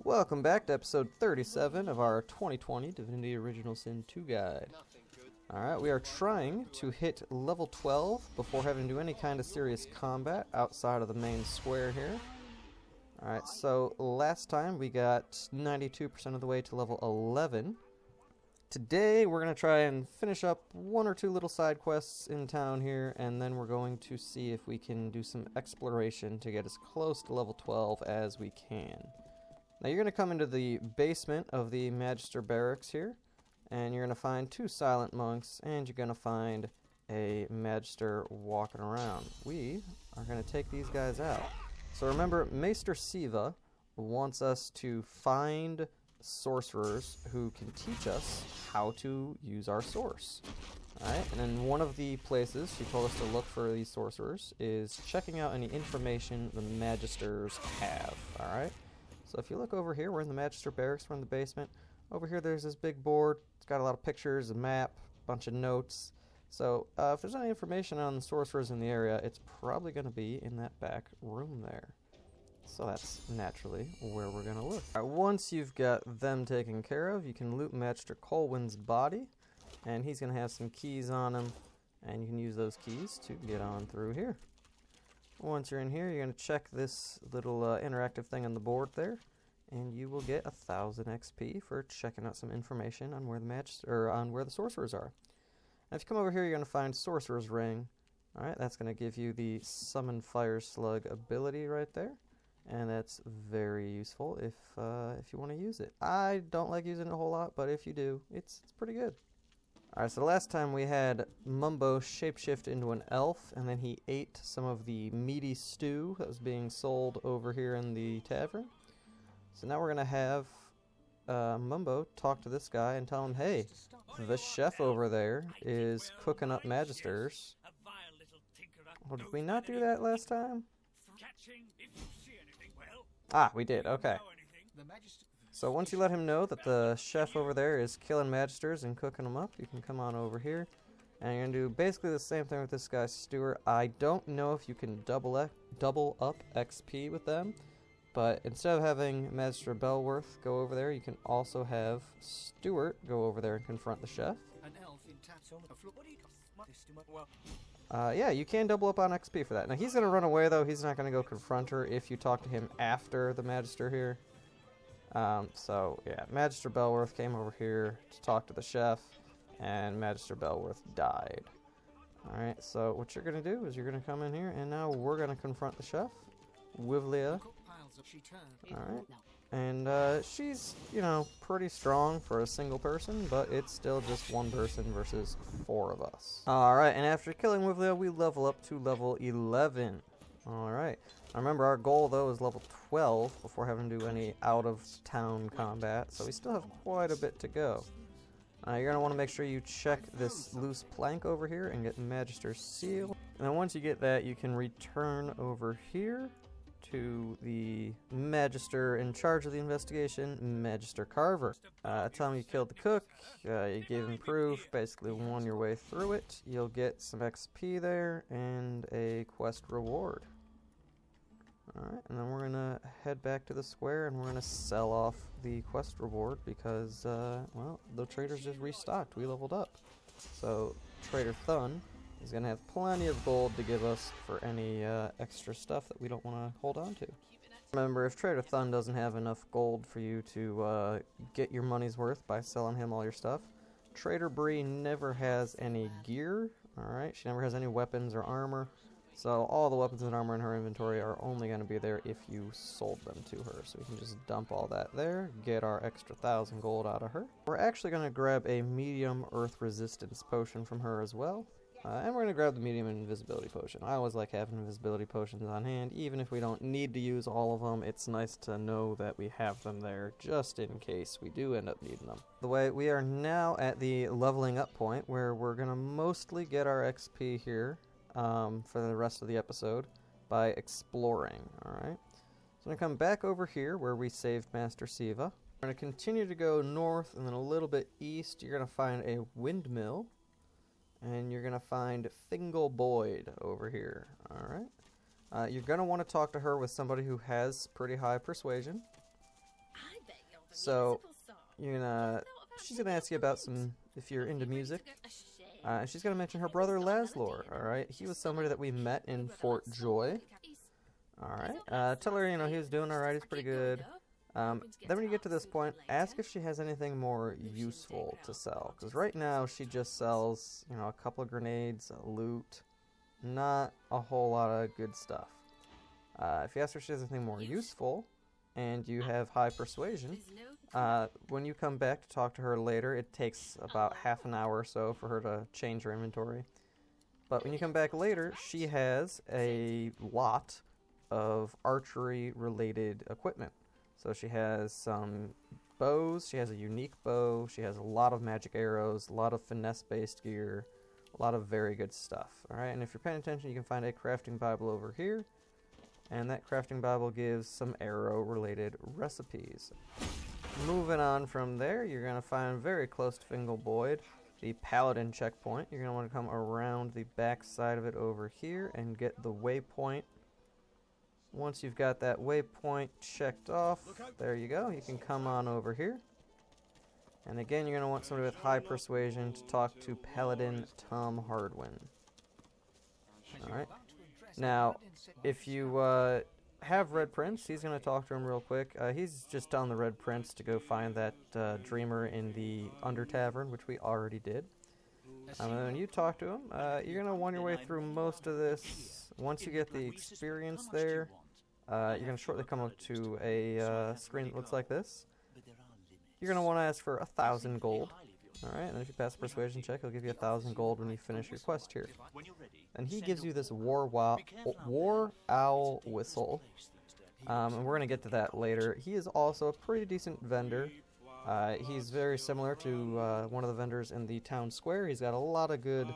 Welcome back to episode 37 of our 2020 Divinity Original Sin 2 guide. Alright, we are trying to hit level 12 before having to do any kind of serious combat outside of the main square here. Alright, so last time we got 92% of the way to level 11. Today we're going to try and finish up one or two little side quests in town here, and then we're going to see if we can do some exploration to get as close to level 12 as we can. Now you're going to come into the basement of the Magister barracks here, and you're going to find two silent monks, and you're going to find a Magister walking around. We are going to take these guys out. So remember, Magister Siva wants us to find sorcerers who can teach us how to use our source. Alright, and then one of the places she told us to look for these sorcerers is checking out any information the Magisters have. Alright, so if you look over here, we're in the Magister barracks, we're in the basement. Over here there's this big board, it's got a lot of pictures, a map, a bunch of notes. So if there's any information on the sorcerers in the area, it's probably going to be in that back room there. So that's naturally where we're going to look. Right, once you've got them taken care of, you can loot Magister Colwyn's body, and he's going to have some keys on him, and you can use those keys to get on through here. Once you're in here, you're going to check this little interactive thing on the board there, and you will get 1,000 XP for checking out some information on where the sorcerers are. And if you come over here, you're going to find Sorcerer's Ring. All right, that's going to give you the Summon Fire Slug ability right there. And that's very useful if you want to use it. I don't like using it a whole lot, but if you do, it's pretty good. Alright, so the last time we had Mumbo shapeshift into an elf, and then he ate some of the meaty stew that was being sold over here in the tavern. So now we're going to have Mumbo talk to this guy and tell him, hey, the chef over there is cooking up Magisters. Well, did we not do that last time? Ah, we did, okay. So once you let him know that the chef over there is killing Magisters and cooking them up, you can come on over here. And you're going to do basically the same thing with this guy, Stuart. I don't know if you can double up XP with them, but instead of having Magister Belworth go over there, you can also have Stuart go over there and confront the chef. Yeah, you can double up on XP for that. Now, he's going to run away, though. He's not going to go confront her if you talk to him after the Magister here. So, yeah, Magister Belworth came over here to talk to the chef, and Magister Belworth died. Alright, so what you're going to do is you're going to come in here, and now we're going to confront the chef, Wivlia. Alright. And she's, you know, pretty strong for a single person, but it's still just one person versus 4 of us. Alright, and after killing Wivlia, we level up to level 11. Alright. Remember, our goal, though, is level 12 before having to do any out-of-town combat, so we still have quite a bit to go. You're going to want to make sure you check this loose plank over here and get Magister's Seal. And then once you get that, you can return over here to the Magister in charge of the investigation, Magister Carver. Tell him you killed the cook, you gave him proof, basically won your way through it. You'll get some XP there and a quest reward. Alright, and then we're going to head back to the square and we're going to sell off the quest reward because, well, the traders just restocked. We leveled up. So, Trader Thun is going to have plenty of gold to give us for any extra stuff that we don't want to hold on to. Remember, if Trader Thun doesn't have enough gold for you to get your money's worth by selling him all your stuff, Trader Bree never has any gear, alright? She never has any weapons or armor, so all the weapons and armor in her inventory are only going to be there if you sold them to her. So we can just dump all that there, get our extra 1,000 gold out of her. We're actually going to grab a medium earth resistance potion from her as well. And we're going to grab the medium invisibility potion. I always like having invisibility potions on hand. Even if we don't need to use all of them, it's nice to know that we have them there just in case we do end up needing them. The way we are now at the leveling up point where we're going to mostly get our XP here for the rest of the episode by exploring. Alright, so I'm going to come back over here where we saved Master Siva. We're going to continue to go north and then a little bit east. You're going to find a windmill. And you're going to find Fingal Boyd over here, alright? You're going to want to talk to her with somebody who has pretty high persuasion. So she's gonna ask you about if you're into music. She's gonna mention her brother Laszlo. All right, he was somebody that we met in Fort Joy. All right, tell her he was doing all right. He's pretty good. Then when you get to this point, ask if she has anything more useful to sell. Because right now she just sells, a couple of grenades, loot, not a whole lot of good stuff. If you ask her if she has anything more useful, and you have high persuasion, when you come back to talk to her later, it takes about half an hour or so for her to change her inventory. But when you come back later, she has a lot of archery-related equipment. So she has some bows, she has a unique bow, she has a lot of magic arrows, a lot of finesse-based gear, a lot of very good stuff. Alright, and if you're paying attention, you can find a crafting Bible over here. And that crafting Bible gives some arrow-related recipes. Moving on from there, you're going to find very close to Fingalboyd, the Paladin checkpoint. You're going to want to come around the back side of it over here and get the waypoint. Once you've got that waypoint checked off, there you go. You can come on over here. And again, you're going to want somebody with high persuasion to talk to Paladin Tom Hardwin. Alright. Now, if you have Red Prince, he's going to talk to him real quick. He's just telling the Red Prince to go find that dreamer in the Under Tavern, which we already did. And when you talk to him, you're going to want your way through most of this. Once you get the experience there, you're going to shortly come up to a screen that looks like this. You're going to want to ask for 1,000 gold. Alright, and if you pass the persuasion check, he'll give you 1,000 gold when you finish your quest here. And he gives you this War Owl Whistle. And we're going to get to that later. He is also a pretty decent vendor. He's very similar to one of the vendors in the town square. He's got a lot of good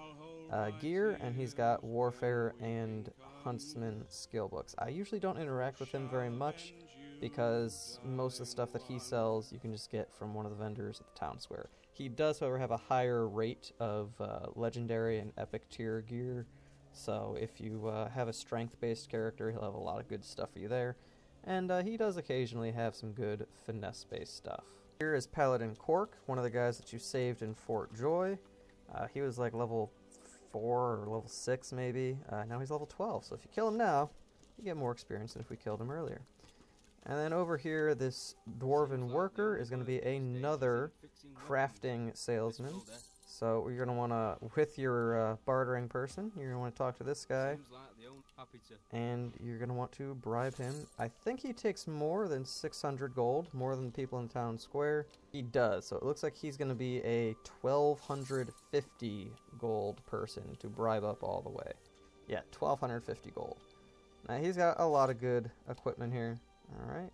gear, and he's got warfare and huntsman skill books. I usually don't interact with him very much because most of the stuff that he sells you can just get from one of the vendors at the town square. He does, however, have a higher rate of legendary and epic tier gear, so if you have a strength-based character, he'll have a lot of good stuff for you there. And he does occasionally have some good finesse-based stuff. Here is Paladin Cork, one of the guys that you saved in Fort Joy. He was like level 4 or level 6 maybe. Now he's level 12, so if you kill him now, you get more experience than if we killed him earlier. And then over here, this Dwarven Worker is going to be another crafting salesman. So you're going to want to, with your bartering person, you're going to want to talk to this guy. And you're going to want to bribe him. I think he takes more than 600 gold, more than the people in town square. He does, so it looks like he's going to be a 1,250 gold person to bribe up all the way. Yeah, 1,250 gold. Now he's got a lot of good equipment here. Alright.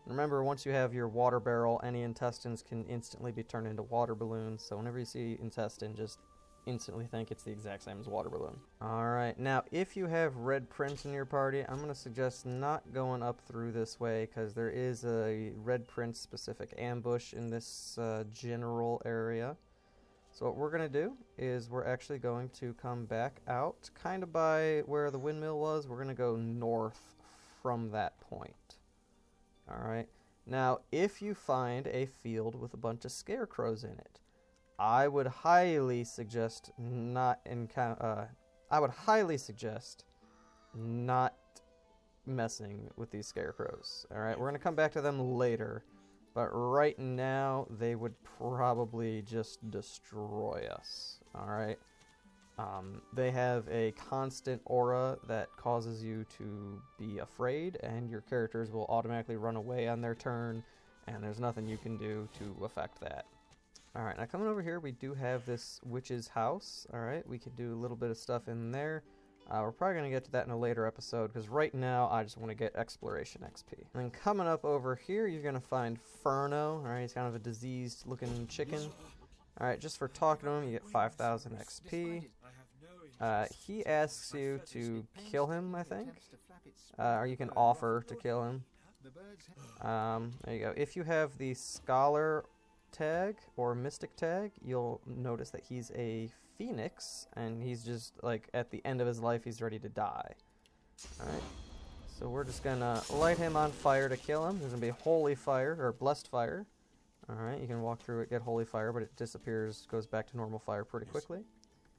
Remember, once you have your water barrel, any intestines can instantly be turned into water balloons. So whenever you see intestine, just instantly think it's the exact same as water balloon. Alright, now if you have Red Prince in your party, I'm going to suggest not going up through this way because there is a Red Prince specific ambush in this general area. So what we're going to do is we're actually going to come back out kind of by where the windmill was. We're going to go north from that point. Alright, now if you find a field with a bunch of scarecrows in it, I would highly suggest not messing with these scarecrows. Alright, we're going to come back to them later, but right now they would probably just destroy us. Alright, they have a constant aura that causes you to be afraid, and your characters will automatically run away on their turn, and there's nothing you can do to affect that. Alright, now coming over here, we do have this witch's house. Alright, we can do a little bit of stuff in there. We're probably going to get to that in a later episode, because right now I just want to get exploration XP. And then coming up over here, you're going to find Ferno. Alright, he's kind of a diseased looking chicken. Alright, just for talking to him, you get 5,000 XP. He asks you to kill him, I think. Or you can offer to kill him. There you go. If you have the Scholar tag or Mystic tag, you'll notice that he's a phoenix, and he's just, like, at the end of his life, he's ready to die. Alright. So we're just gonna light him on fire to kill him. There's gonna be holy fire, or blessed fire. Alright, you can walk through it, get holy fire, but it disappears, goes back to normal fire pretty quickly.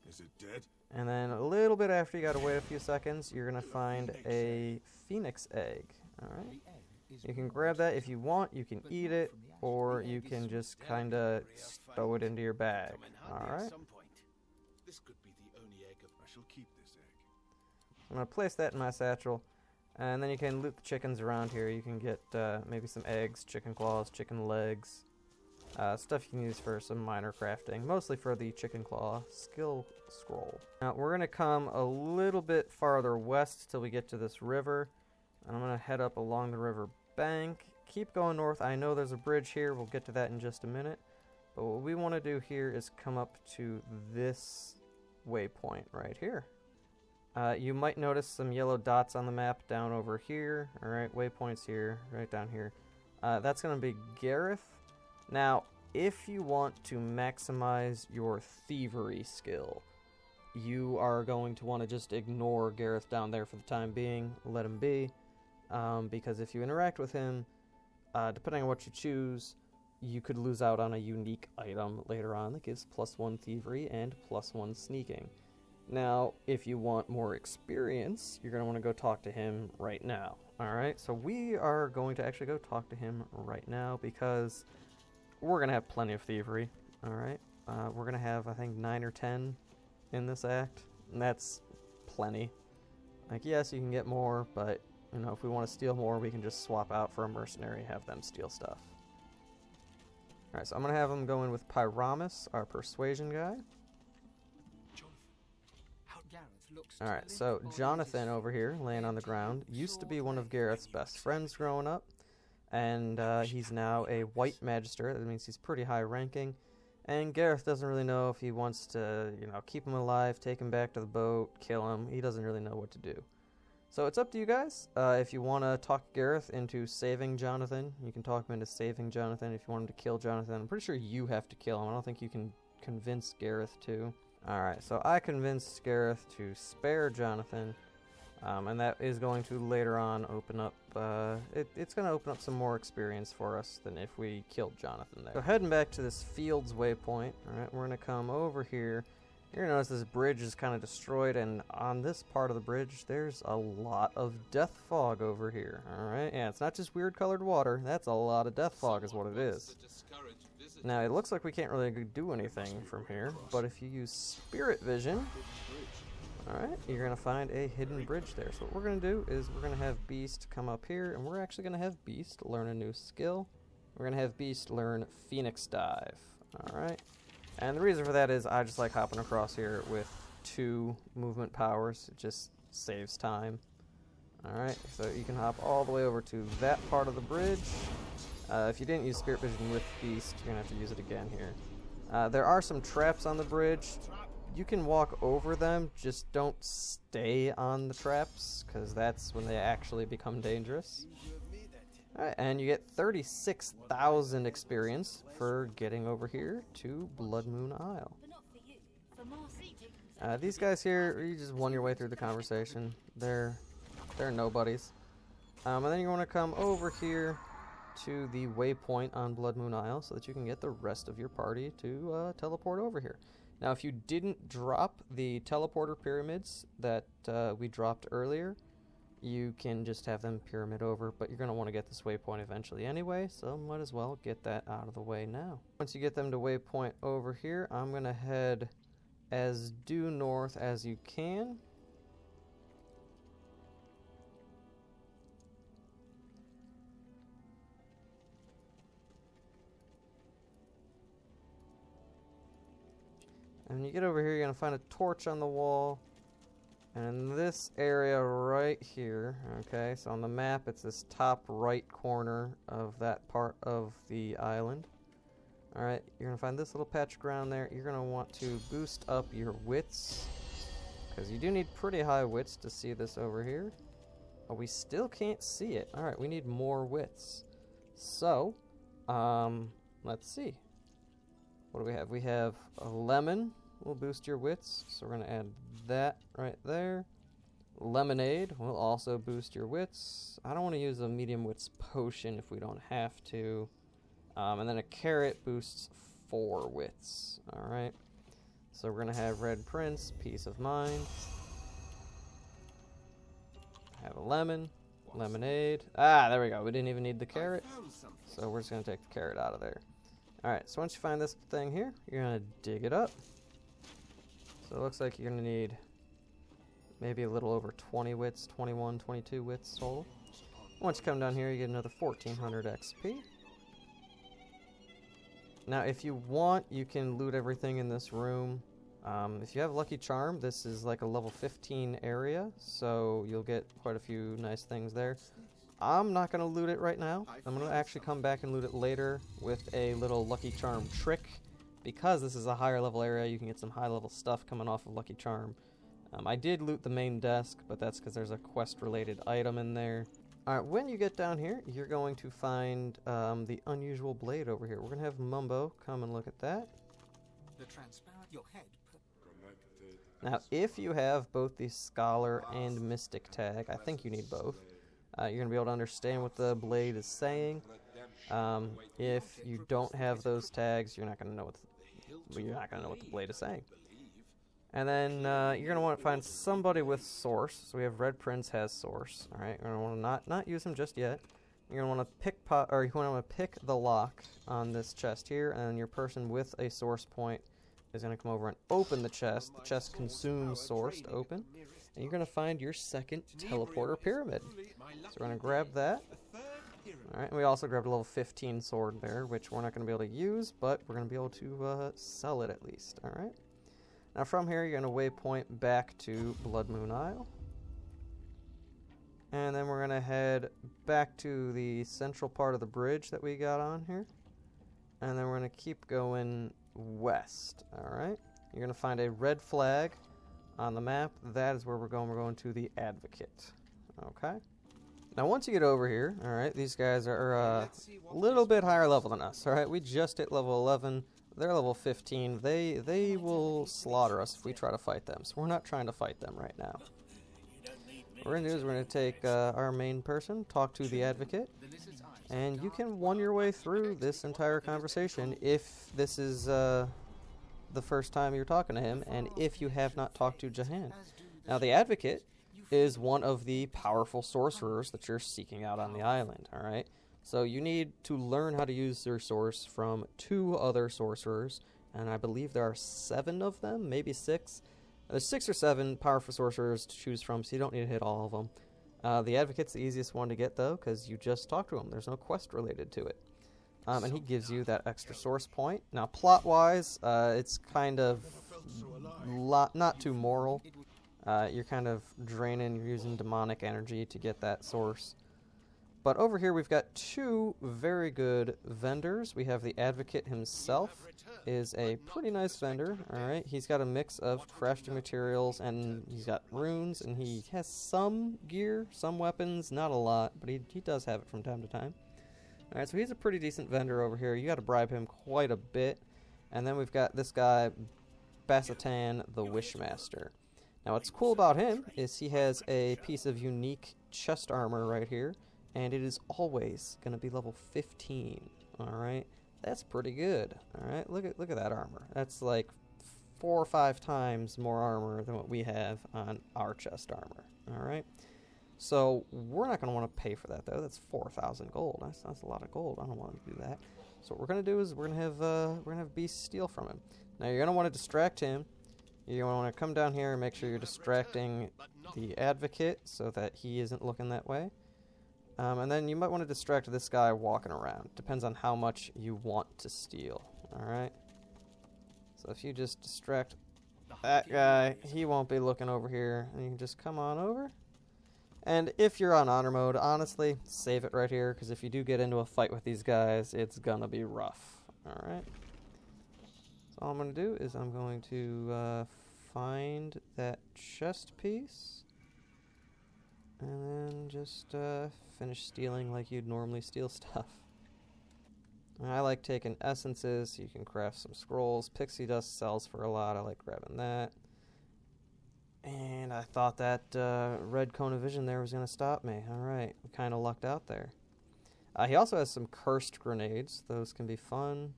Is it dead? And then a little bit after, you gotta wait a few seconds, you're gonna find a phoenix egg. Alright. You can grab that if you want, you can eat it, or you can just kinda stow it into your bag. Alright. This could be the only egg I shall keep this egg. I'm gonna place that in my satchel. And then you can loot the chickens around here. You can get maybe some eggs, chicken claws, chicken legs. Stuff you can use for some minor crafting. Mostly for the chicken claw skill scroll. Now we're going to come a little bit farther west till we get to this river. And I'm going to head up along the river bank. Keep going north. I know there's a bridge here. We'll get to that in just a minute. But what we want to do here is come up to this waypoint right here. You might notice some yellow dots on the map down over here. Alright, waypoints here, right down here. That's going to be Gareth. Now, if you want to maximize your thievery skill, you are going to want to just ignore Gareth down there for the time being. Let him be. Because if you interact with him, depending on what you choose, you could lose out on a unique item later on that gives +1 thievery and +1 sneaking. Now, if you want more experience, you're going to want to go talk to him right now. Alright, so we are going to actually go talk to him right now because we're going to have plenty of thievery. Alright, we're going to have, I think, 9 or 10 in this act, and that's plenty. Like, yes, you can get more, but, you know, if we want to steal more, we can just swap out for a mercenary, have them steal stuff. Alright, so I'm going to have him go in with Pyramus, our persuasion guy. Alright, so Jonathan over here, laying on the ground, used to be one of Gareth's best friends growing up, and he's now a white magister. That means he's pretty high ranking, and Gareth doesn't really know if he wants to, you know, keep him alive, take him back to the boat, kill him. He doesn't really know what to do. So it's up to you guys. If you want to talk Gareth into saving Jonathan, you can talk him into saving Jonathan. If you want him to kill Jonathan, I'm pretty sure you have to kill him. I don't think you can convince Gareth to. Alright, so I convinced Gareth to spare Jonathan, and that is going to later on open up, it's going to open up some more experience for us than if we killed Jonathan there. So heading back to this fields waypoint, alright, we're going to come over here. You're going to notice this bridge is kind of destroyed, and on this part of the bridge, there's a lot of death fog over here, alright? Yeah, it's not just weird colored water, that's a lot of death fog is what it is. Now, it looks like we can't really do anything from here, but if you use Spirit Vision, alright, you're going to find a hidden bridge there. So what we're going to do is we're going to have Beast come up here, and we're actually going to have Beast learn a new skill. We're going to have Beast learn Phoenix Dive, alright? And the reason for that is I just like hopping across here with 2 movement powers. It just saves time. Alright, so you can hop all the way over to that part of the bridge. If you didn't use Spirit Vision with Beast, you're going to have to use it again here. There are some traps on the bridge. You can walk over them, just don't stay on the traps, because that's when they actually become dangerous. Alright, and you get 36,000 experience for getting over here to Blood Moon Isle. These guys here, you just won your way through the conversation. They're nobodies. And then you want to come over here to the waypoint on Blood Moon Isle so that you can get the rest of your party to teleport over here. Now, if you didn't drop the teleporter pyramids that we dropped earlier, you can just have them pyramid over, but you're going to want to get this waypoint eventually anyway, so might as well get that out of the way now. Once you get them to waypoint over here, I'm going to head as due north as you can. And when you get over here, you're going to find a torch on the wall. And in this area right here, okay, so on the map, it's this top right corner of that part of the island. Alright, you're going to find this little patch of ground there. You're going to want to boost up your wits, because you do need pretty high wits to see this over here. But we still can't see it. Alright, we need more wits. So, let's see. What do we have? We have a lemon. Will boost your wits, so we're going to add that right there. Lemonade will also boost your wits. I don't want to use a medium wits potion if we don't have to. And then a carrot boosts 4 wits. Alright. So we're going to have Red Prince, Peace of Mind. Have a lemon. Lemonade. Ah, there we go. We didn't even need the carrot. So we're just going to take the carrot out of there. Alright, so once you find this thing here, you're going to dig it up. So it looks like you're going to need maybe a little over 20 wits, 21, 22 wits total. Once you come down here, you get another 1400 XP. Now, if you want, you can loot everything in this room. If you have Lucky Charm, this is like a level 15 area, so you'll get quite a few nice things there. I'm not going to loot it right now. I'm going to actually come back and loot it later with a little Lucky Charm trick. Because this is a higher level area, you can get some high level stuff coming off of Lucky Charm. I did loot the main desk, but that's because there's a quest-related item in there. Alright, when you get down here, you're going to find the unusual blade over here. We're going to have Mumbo come and look at that. The transparent your head. Now, if you have both the Scholar and Mystic tag, I think you need both, you're going to be able to understand what the blade is saying. If you don't have those tags, you're not going to know what the blade is saying. And then you're going to want to find somebody with Source. So we have Red Prince has Source. All right, you're going to want to not use him just yet. You're going to want to pick the lock on this chest here, and your person with a Source point is going to come over and open the chest. The chest consumes Source to open, and you're going to find your second teleporter pyramid. So we're going to grab that. All right, and we also grabbed a level 15 sword there, which we're not going to be able to use, but we're going to be able to sell it at least. All right. Now from here, you're going to waypoint back to Blood Moon Isle. And then we're going to head back to the central part of the bridge that we got on here. And then we're going to keep going west, alright? You're going to find a red flag on the map. That is where we're going. We're going to the Advocate, okay? Now once you get over here, alright, these guys are a little bit higher level than us, alright? We just hit level 11. They're level 15. They will slaughter us if we try to fight them, so we're not trying to fight them right now. What we're going to do is we're going to take our main person, talk to the Advocate, and you can one your way through this entire conversation if this is the first time you're talking to him, and if you have not talked to Jahan. Now the Advocate is one of the powerful sorcerers that you're seeking out on the island, alright? So you need to learn how to use your source from 2 other sorcerers, and I believe there are 7 of them, maybe 6. There's 6 or 7 powerful sorcerers to choose from, so you don't need to hit all of them. The Advocate's the easiest one to get, though, because you just talk to him. There's no quest related to it. And he gives you that extra source point. Now, plot-wise, it's kind of not too moral. You're kind of draining, you're using demonic energy to get that source. But over here we've got 2 very good vendors. We have the Advocate himself, is a pretty nice vendor, alright? He's got a mix of crafting materials, and he's got runes, and he has some gear, some weapons, not a lot, but he does have it from time to time. Alright, so he's a pretty decent vendor over here. You gotta bribe him quite a bit. And then we've got this guy, Basatan the Wishmaster. Now what's cool about him is he has a piece of unique chest armor right here, and it is always going to be level 15, alright? That's pretty good, alright? Look at that armor. That's like 4 or 5 times more armor than what we have on our chest armor, alright? So we're not going to want to pay for that, though. That's 4,000 gold. That's a lot of gold. I don't want to do that. So what we're going to do is we're going to have Beast steal from him. Now you're going to want to distract him. You're going to want to come down here and make sure you're distracting the Advocate so that he isn't looking that way. And then you might want to distract this guy walking around. Depends on how much you want to steal. Alright? So if you just distract that guy, he won't be looking over here. And you can just come on over. And if you're on honor mode, honestly, save it right here. Because if you do get into a fight with these guys, it's gonna be rough. Alright? So all I'm going to do is I'm going to find that chest piece. And then just finish stealing like you'd normally steal stuff. And I like taking essences, so you can craft some scrolls. Pixie dust sells for a lot, I like grabbing that. And I thought that red cone of vision there was going to stop me. Alright, we kind of lucked out there. He also has some cursed grenades. Those can be fun.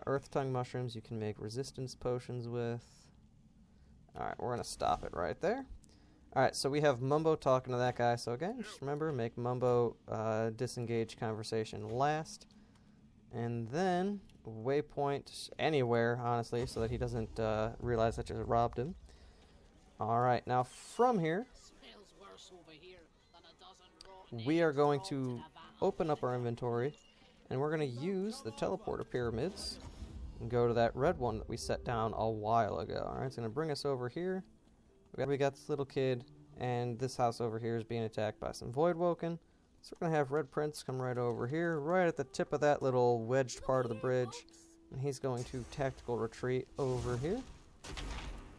Earth tongue mushrooms you can make resistance potions with. Alright, we're going to stop it right there. Alright, so we have Mumbo talking to that guy. So again, just remember, make Mumbo disengage conversation last. And then waypoint anywhere, honestly, so that he doesn't realize that you robbed him. Alright, now from here, we are going to open up our inventory, and we're going to use the teleporter pyramids and go to that red one that we set down a while ago. Alright, it's going to bring us over here. We got this little kid, and this house over here is being attacked by some Voidwoken. So we're going to have Red Prince come right over here, right at the tip of that little wedged part of the bridge. And he's going to tactical retreat over here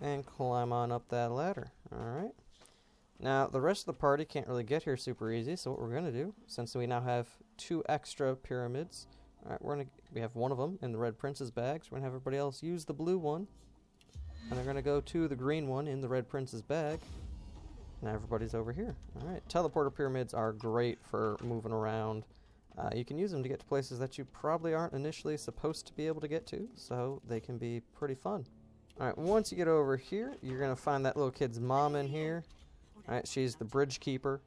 and climb on up that ladder. Alright. Now, the rest of the party can't really get here super easy, so what we're going to do, since we now have 2 extra pyramids, alright, we have one of them in the Red Prince's bag, so we're going to have everybody else use the blue one. And they're going to go to the green one in the Red Prince's bag. Now everybody's over here. Alright, teleporter pyramids are great for moving around. You can use them to get to places that you probably aren't initially supposed to be able to get to, so they can be pretty fun. Alright, once you get over here, you're going to find that little kid's mom in here. Alright, she's the bridge keeper.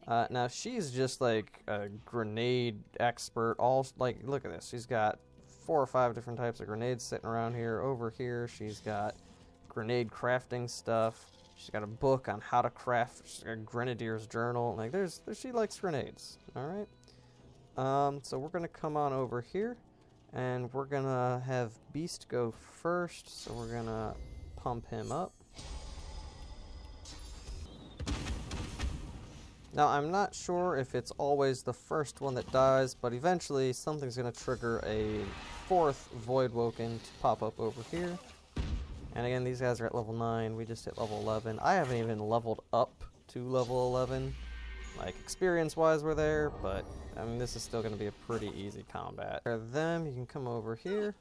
Now she's just like a grenade expert. Look at this. She's got 4 or 5 different types of grenades sitting around here. Over here, she's got grenade crafting stuff. She's got a book on how to craft. She's got a Grenadier's journal. Like, she likes grenades. Alright. So we're going to come on over here. And we're going to have Beast go first. So we're going to pump him up. Now, I'm not sure if it's always the first one that dies, but eventually something's going to trigger a 4th Voidwoken to pop up over here. And again, these guys are at level 9. We just hit level 11. I haven't even leveled up to level 11. Like, experience-wise, we're there, but, I mean, this is still going to be a pretty easy combat. For them, you can come over here,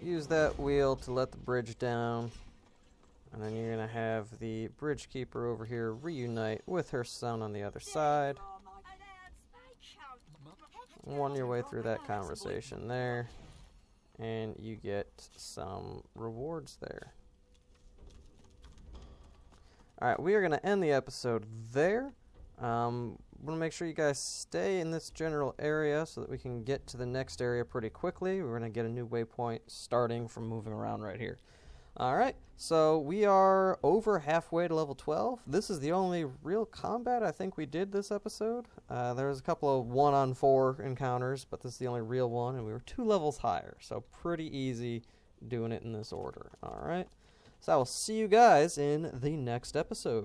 use that wheel to let the bridge down, and then you're going to have the bridge keeper over here reunite with her son on the other side. Run your way through that conversation there. And you get some rewards there. Alright, we are going to end the episode there. Want to make sure you guys stay in this general area so that we can get to the next area pretty quickly. We're going to get a new waypoint starting from moving around right here. Alright, so we are over halfway to level 12. This is the only real combat I think we did this episode. There was a couple of 1-on-4 encounters, but this is the only real one, and we were 2 levels higher, so pretty easy doing it in this order. Alright, so I will see you guys in the next episode.